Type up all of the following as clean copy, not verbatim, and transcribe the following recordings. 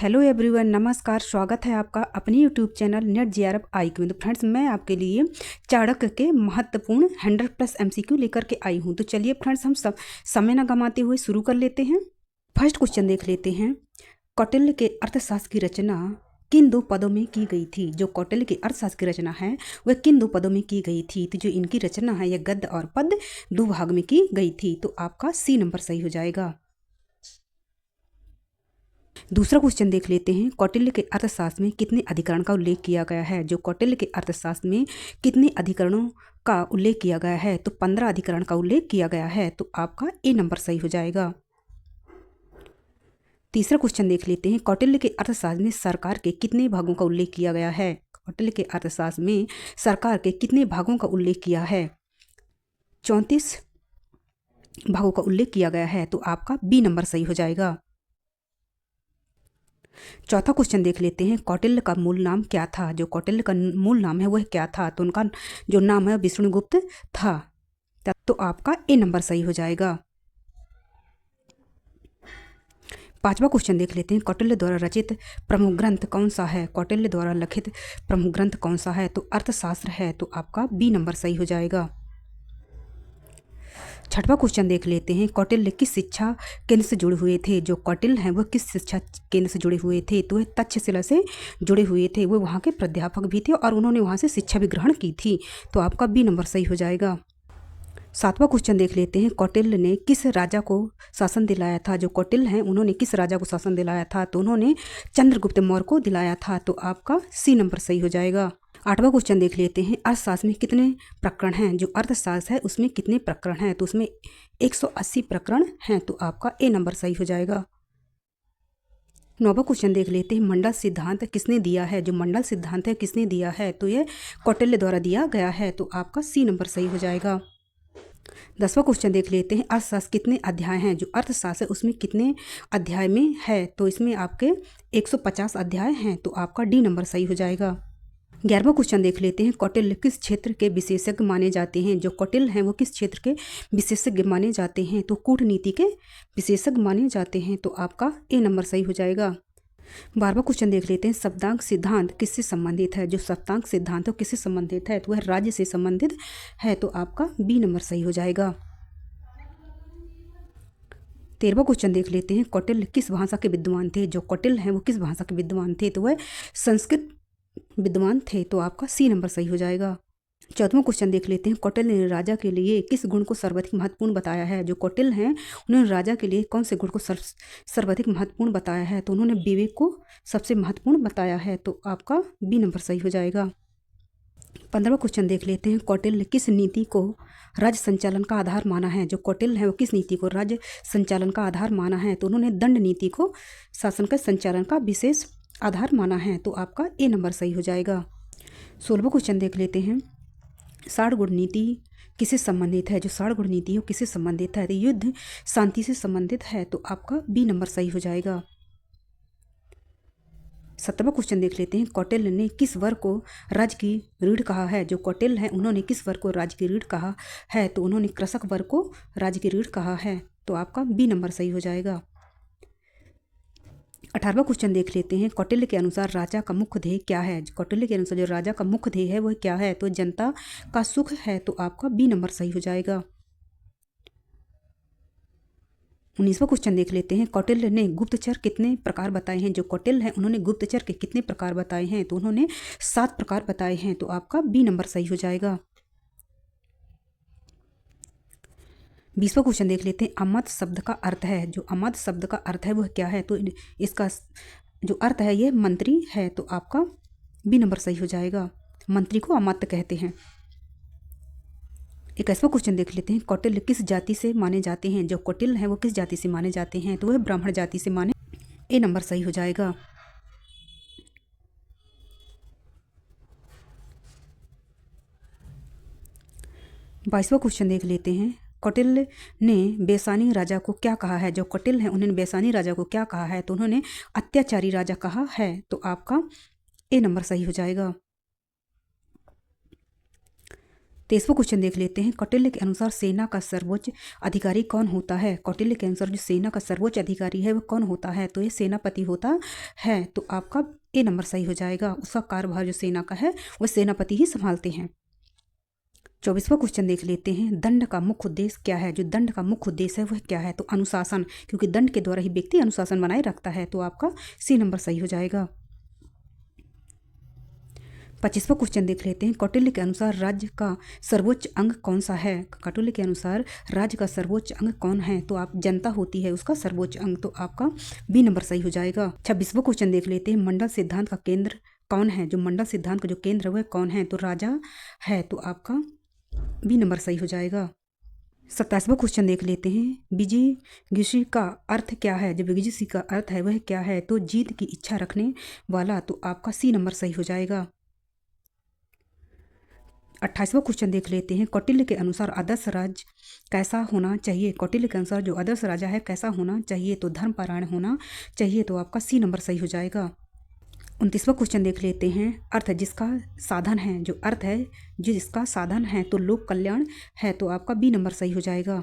Hello everyone, नमस्कार। स्वागत है आपका अपनी YouTube channel net JRF IQ में। तो फ्रेंड्स, मैं आपके लिए चाणक्य के महत्वपूर्ण 100+ MCQ लेकर के आई हूँ। तो चलिए फ्रेंड्स, हम सब समय न गंवाते हुए शुरू कर लेते हैं। फर्स्ट क्वेश्चन देख लेते हैं। कौटिल्य के अर्थशास्त्र की रचना किन दो पदों में की गई थी? जो कौटिल्य की अर्थशास्त्र की रचना है वह किन दो पदों में की गई थी? तो जो इनकी रचना है यह गद्य और पद्य दो भाग में की गई थी। तो आपका C नंबर सही हो जाएगा। दूसरा क्वेश्चन देख लेते हैं। कौटिल्य के अर्थशास्त्र में कितने अधिकरण का उल्लेख किया गया है? जो कौटिल्य के अर्थशास्त्र में कितने अधिकरणों का उल्लेख किया गया है? तो 15 अधिकरण का उल्लेख किया गया है। तो आपका A नंबर सही हो जाएगा। तीसरा क्वेश्चन देख लेते हैं। कौटिल्य के अर्थशास्त्र में सरकार के कितने भागों का उल्लेख किया गया है? कौटिल्य के अर्थशास्त्र में सरकार के कितने भागों का उल्लेख किया है? 34 भागों का उल्लेख किया गया है। तो आपका B नंबर सही हो जाएगा। चौथा क्वेश्चन देख लेते हैं। कौटिल्य का मूल नाम क्या था? जो कौटिल्य का मूल नाम है वह क्या था? तो उनका जो नाम है विष्णुगुप्त था। तो आपका A नंबर सही हो जाएगा। पांचवा क्वेश्चन देख लेते हैं। कौटिल्य द्वारा रचित प्रमुख ग्रंथ कौन सा है? कौटिल्य द्वारा लिखित प्रमुख ग्रंथ कौन सा है? तो अर्थशास्त्र है। तो आपका B नंबर सही हो जाएगा। छठवां क्वेश्चन देख लेते हैं। कौटिल्य किस शिक्षा केंद्र से जुड़े हुए थे? जो कौटिल्य हैं वह किस शिक्षा केंद्र से जुड़े हुए थे? तो वह तक्षशिला से जुड़े हुए थे। वो वहाँ के प्राध्यापक भी थे और उन्होंने वहाँ से शिक्षा भी ग्रहण की थी। तो आपका B नंबर सही हो जाएगा। सातवां क्वेश्चन देख लेते हैं। कौटिल्य ने किस राजा को शासन दिलाया था? जो कौटिल्य हैं उन्होंने किस राजा को शासन दिलाया था? तो उन्होंने चंद्रगुप्त मौर्य को दिलाया था। तो आपका C नंबर सही हो जाएगा। आठवां क्वेश्चन देख लेते हैं। अर्थशास्त्र में कितने प्रकरण हैं? जो अर्थशास्त्र है उसमें कितने प्रकरण हैं? तो उसमें 180 प्रकरण हैं। तो आपका A नंबर सही हो जाएगा। नौवां क्वेश्चन देख लेते हैं। मंडल सिद्धांत किसने दिया है? जो मंडल सिद्धांत है किसने दिया है? तो यह कौटिल्य द्वारा दिया गया है। तो आपका C नंबर सही हो जाएगा। 10वां क्वेश्चन देख लेते हैं। अर्थशास्त्र कितने अध्याय हैं? जो अर्थशास्त्र है उसमें कितने अध्याय में है? तो इसमें आपके 150 अध्याय हैं। तो आपका D नंबर सही हो जाएगा। 11वां क्वेश्चन देख लेते हैं। कौटिल्य किस क्षेत्र के विशेषज्ञ माने जाते हैं? जो कौटिल्य हैं वो किस क्षेत्र के विशेषज्ञ माने जाते हैं? तो कूटनीति के विशेषज्ञ माने जाते हैं। तो आपका A नंबर सही हो जाएगा। 12वां क्वेश्चन देख लेते हैं। शब्दांक सिद्धांत किससे संबंधित है? जो शब्दांक सिद्धांत है किससे संबंधित है? तो वह राज्य से संबंधित है। तो आपका B नंबर सही हो जाएगा। 13वां क्वेश्चन देख लेते हैं। कौटिल्य किस भाषा के विद्वान थे? जो कौटिल्य हैं वो किस भाषा के विद्वान थे? तो वह संस्कृत विद्वान थे। तो आपका C नंबर सही हो जाएगा। 14वां क्वेश्चन देख लेते हैं। कौटिल्य ने राजा के लिए किस गुण को सर्वाधिक महत्वपूर्ण बताया है? जो कौटिल्य हैं उन्होंने राजा के लिए कौन से गुण को सर्वाधिक महत्वपूर्ण बताया है? तो उन्होंने विवेक को सबसे महत्वपूर्ण बताया है। तो आपका B नंबर सही हो जाएगा। 15वां क्वेश्चन देख लेते हैं। कौटिल्य किस नीति को राज्य संचालन का आधार माना है? जो कौटिल्य है वो किस नीति को राज्य संचालन का आधार माना है? तो उन्होंने दंड नीति को शासन का संचालन का विशेष आधार माना है। तो आपका A नंबर सही हो जाएगा। 16वां क्वेश्चन देख लेते हैं। 60 गुण नीति किससे संबंधित है? जो 60 गुण नीति है किससे संबंधित है? तो युद्ध शांति से संबंधित है। तो आपका B नंबर सही हो जाएगा। 17वां क्वेश्चन देख लेते हैं। कौटिल्य ने किस वर्ग को राज्य की रीढ़ कहा है? जो कौटिल्य है उन्होंने किस वर्ग को राज्य की रीढ़ कहा है? तो उन्होंने कृषक वर्ग को राज्य की रीढ़ कहा है। तो आपका B नंबर सही हो जाएगा। 18वां क्वेश्चन देख लेते हैं। कौटिल्य के अनुसार राजा का मुख्य ध्येय क्या है? कौटिल्य के अनुसार जो राजा का मुख्य ध्येय है वह क्या है? तो जनता का सुख है। तो आपका B नंबर सही हो जाएगा। 19वां क्वेश्चन देख लेते हैं। कौटिल्य ने गुप्तचर कितने प्रकार बताए हैं? जो कौटिल्य है उन्होंने गुप्तचर के कितने प्रकार बताए हैं? तो उन्होंने 7 प्रकार बताए हैं। तो आपका B नंबर सही हो जाएगा। 20वां क्वेश्चन देख लेते हैं। अमात्य शब्द का अर्थ है। जो अमात्य शब्द का अर्थ है वह क्या है? तो इसका जो अर्थ है यह मंत्री है। तो आपका B नंबर सही हो जाएगा। मंत्री को अमात्य कहते हैं। 21वां क्वेश्चन देख लेते हैं। कौटिल्य किस जाति से माने जाते हैं? जो कौटिल्य है वो किस जाति से माने जाते हैं? तो वह ब्राह्मण जाति से माने। A नंबर सही हो जाएगा। 22वां क्वेश्चन देख लेते हैं। कौटिल्य ने बेसानी राजा को क्या कहा है? जो कौटिल्य है उन्होंने बेसानी राजा को क्या कहा है? तो उन्होंने अत्याचारी राजा कहा है। तो आपका A नंबर सही हो जाएगा। 23वां क्वेश्चन देख लेते हैं। कौटिल्य के अनुसार सेना का सर्वोच्च अधिकारी कौन होता है? कौटिल्य के अनुसार जो सेना का सर्वोच्च अधिकारी है वह कौन होता है? तो ये सेनापति होता है। तो आपका ए नंबर सही हो जाएगा। उसका कार्यभार जो सेना का है वह सेनापति ही संभालते हैं। 24वां क्वेश्चन देख लेते हैं। दंड का मुख्य उद्देश्य क्या है? जो दंड का मुख्य उद्देश्य है वह क्या है? तो अनुशासन, क्योंकि दंड के द्वारा ही व्यक्ति अनुशासन बनाए रखता है। तो आपका सी नंबर सही हो जाएगा। 25वां क्वेश्चन देख लेते हैं। कौटिल्य के अनुसार राज्य का सर्वोच्च अंग कौन सा है? कौटिल्य के अनुसार राज्य का सर्वोच्च अंग कौन है? तो आप जनता होती है उसका सर्वोच्च अंग। तो आपका बी नंबर सही हो जाएगा। 26वां क्वेश्चन देख लेते हैं। मंडल सिद्धांत का केंद्र कौन है? जो मंडल सिद्धांत का जो केंद्र है वह कौन है? तो राजा है। तो आपका बी नंबर सही हो जाएगा। 27वां क्वेश्चन देख लेते हैं। विजिगीषु का अर्थ क्या है? जो विजिगीषु का अर्थ है वह क्या है? तो जीत की इच्छा रखने वाला। तो आपका सी नंबर सही हो जाएगा। 28वां क्वेश्चन देख लेते हैं। कौटिल्य के अनुसार आदर्श राज्य कैसा होना चाहिए? कौटिल्य के अनुसार जो आदर्श राजा है कैसा होना चाहिए? तो धर्मपरायण होना चाहिए। तो आपका सी नंबर सही हो जाएगा। 29वां क्वेश्चन देख लेते हैं। अर्थ जिसका साधन है, जो अर्थ है जिसका साधन है तो लोक कल्याण है। तो आपका बी नंबर सही हो जाएगा।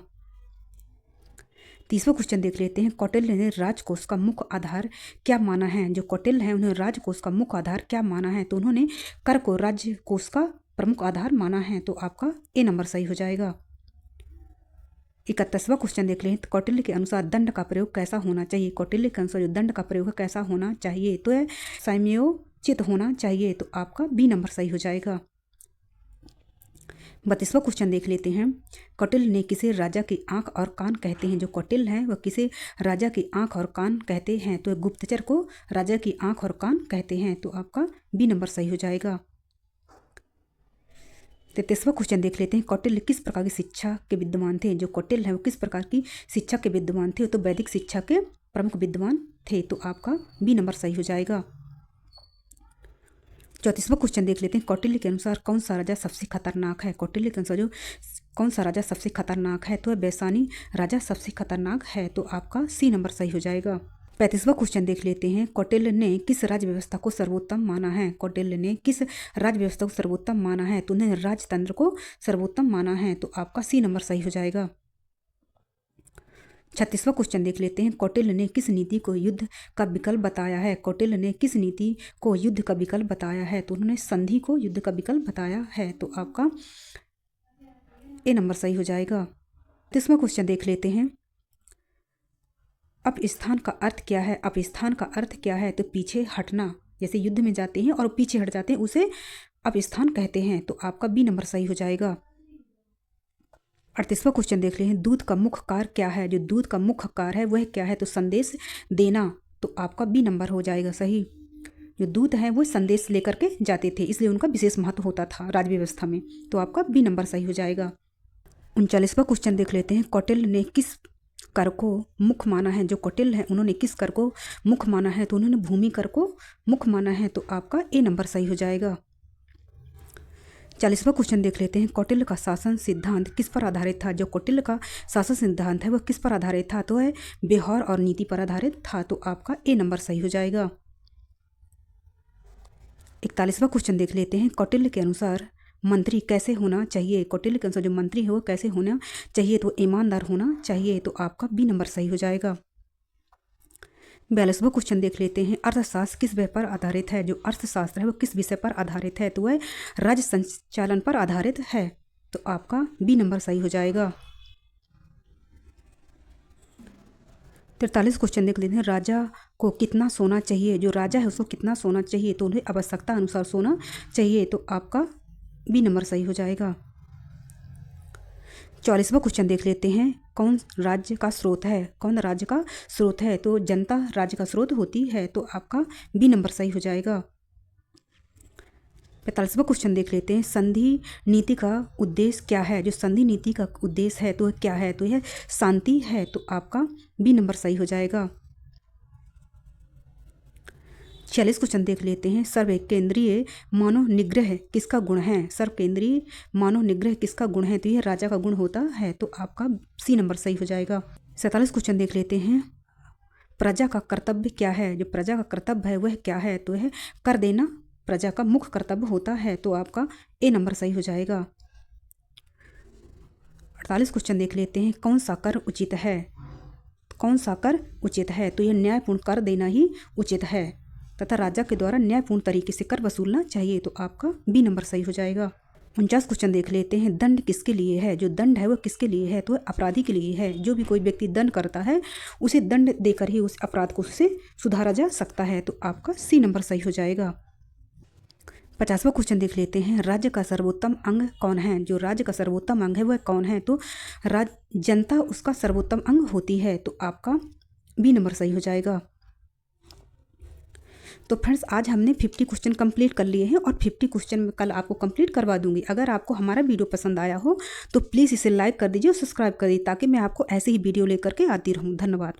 30वां क्वेश्चन देख लेते हैं। कौटिल्य ने राजकोष का मुख्य आधार क्या माना है? जो कौटिल्य है उन्होंने राजकोष का मुख्य आधार क्या माना है? तो उन्होंने कर को राजकोष का प्रमुख आधार माना है। तो आपका ए नंबर सही हो जाएगा। 31वां क्वेश्चन देख लें। कौटिल्य के अनुसार दंड का प्रयोग कैसा होना चाहिए? कौटिल्य के अनुसार जो दंड का प्रयोग है कैसा होना चाहिए? तो यह समयोचित होना चाहिए। तो आपका बी नंबर सही हो जाएगा। 32वां क्वेश्चन देख लेते हैं। कौटिल्य ने किसे राजा की आंख और कान कहते हैं? जो कौटिल्य है वह किसे राजा की आंख और कान कहते हैं? तो गुप्तचर को राजा की आंख और कान कहते हैं। तो आपका बी नंबर सही हो जाएगा। 33वां क्वेश्चन देख लेते हैं। कौटिल्य किस प्रकार की शिक्षा के विद्वान थे? जो कौटिल्य है वो किस प्रकार की शिक्षा के विद्वान थे? तो वैदिक शिक्षा के प्रमुख विद्वान थे। तो आपका बी नंबर सही हो जाएगा। 34वां क्वेश्चन देख लेते हैं। कौटिल्य के अनुसार कौन सा राजा सबसे खतरनाक है? कौटिल्य के अनुसार जो कौन सा राजा सबसे खतरनाक है? तो वैशाली राजा सबसे खतरनाक है। तो आपका सी नंबर सही हो जाएगा। 35वां क्वेश्चन देख लेते हैं। कौटिल्य ने किस राज्य व्यवस्था को सर्वोत्तम माना है? कौटिल्य ने किस राज्य व्यवस्था को सर्वोत्तम माना है? तो उन्हें राजतंत्र को सर्वोत्तम माना है। तो आपका सी नंबर सही हो जाएगा। 36वां क्वेश्चन देख लेते हैं। कौटिल्य ने किस नीति को युद्ध का विकल्प बताया है? कौटिल्य ने किस नीति को युद्ध का विकल्प बताया है? तो उन्होंने संधि को युद्ध का विकल्प बताया है। तो आपका ए नंबर सही हो जाएगा। 30वां क्वेश्चन देख लेते हैं। अपस्थान का अर्थ क्या है? अपस्थान का अर्थ क्या है? तो पीछे हटना। जैसे युद्ध में जाते हैं और पीछे हट जाते हैं उसे अपस्थान कहते हैं। तो आपका बी नंबर सही हो जाएगा। 38वां क्वेश्चन देख लें। दूत का मुख्य कार्य क्या है? जो दूत का मुख्य कार्य है वह क्या है? तो संदेश देना। तो आपका बी नंबर हो जाएगा सही। जो दूत है वो संदेश लेकर के जाते थे, इसलिए उनका विशेष महत्व होता था राज्य व्यवस्था में। तो आपका बी नंबर सही हो जाएगा। 39वां क्वेश्चन देख लेते हैं। कौटिल्य ने किस कर को मुख्य माना है? जो कौटिल्य है उन्होंने किस कर को मुख्य माना है? तो उन्होंने भूमि कर को मुख्य माना है। तो आपका ए नंबर सही हो जाएगा। 40वां क्वेश्चन देख लेते हैं। कौटिल्य का शासन सिद्धांत किस पर आधारित था? जो कौटिल्य का शासन सिद्धांत है वह किस पर आधारित था? तो है व्यवहार और नीति पर आधारित था। तो आपका ए नंबर सही हो जाएगा। 41वां क्वेश्चन देख लेते हैं। कौटिल्य के अनुसार मंत्री कैसे होना चाहिए? कौटिल्य के अनुसार जो मंत्री है वो कैसे होना चाहिए? तो ईमानदार होना चाहिए। तो आपका बी नंबर सही हो जाएगा। 42वां क्वेश्चन देख लेते हैं। अर्थशास्त्र किस विषय पर आधारित है? जो अर्थशास्त्र है वो किस विषय पर आधारित है? तो वह राज्य संचालन पर आधारित है। तो आपका बी नंबर सही हो जाएगा। 43 क्वेश्चन देख लेते हैं। राजा को कितना सोना चाहिए? जो राजा है उसको कितना सोना चाहिए? तो उन्हें आवश्यकता अनुसार सोना चाहिए। तो आपका बी नंबर सही हो जाएगा। 44वां क्वेश्चन देख लेते हैं। कौन राज्य का स्रोत है? कौन राज्य का स्रोत है? तो जनता राज्य का स्रोत होती है। तो आपका बी नंबर सही हो जाएगा। 45वां क्वेश्चन देख लेते हैं। संधि नीति का उद्देश्य क्या है? जो संधि नीति का उद्देश्य है तो क्या है? तो यह शांति है। तो आपका बी नंबर सही हो जाएगा। 46 क्वेश्चन देख लेते हैं। सर्व केंद्रीय मानव निग्रह किसका गुण है? सर्व केंद्रीय मानव निग्रह किसका गुण है? तो यह राजा का गुण होता है। तो आपका सी नंबर सही हो जाएगा। 47 क्वेश्चन देख लेते हैं। प्रजा का कर्तव्य क्या है? जो प्रजा का कर्तव्य है वह क्या है? तो यह कर देना प्रजा का मुख्य कर्तव्य होता है। तो आपका ए नंबर सही हो जाएगा। 48 क्वेश्चन देख लेते हैं। कौन सा कर उचित है? कौन सा कर उचित है? तो यह न्यायपूर्ण कर देना ही उचित है तथा राजा के द्वारा न्यायपूर्ण तरीके से कर वसूलना चाहिए। तो आपका बी नंबर सही हो जाएगा। 49 क्वेश्चन देख लेते हैं। दंड किसके लिए है? जो दंड है वह किसके लिए है? तो अपराधी के लिए है। जो भी कोई व्यक्ति दंड करता है उसे दंड देकर ही उस अपराध को उससे सुधारा जा सकता है। तो आपका सी नंबर सही हो जाएगा। 50वां क्वेश्चन देख लेते हैं। राज्य का सर्वोत्तम अंग कौन है? जो राज्य का सर्वोत्तम अंग है वह कौन है? तो जनता उसका सर्वोत्तम अंग होती है। तो आपका बी नंबर सही हो जाएगा। तो फ्रेंड्स आज हमने 50 क्वेश्चन कंप्लीट कर लिए हैं और 50 क्वेश्चन में कल आपको कंप्लीट करवा दूंगी। अगर आपको हमारा वीडियो पसंद आया हो तो प्लीज़ इसे लाइक कर दीजिए और सब्सक्राइब कर दीजिए ताकि मैं आपको ऐसे ही वीडियो लेकर के आती रहूँ। धन्यवाद।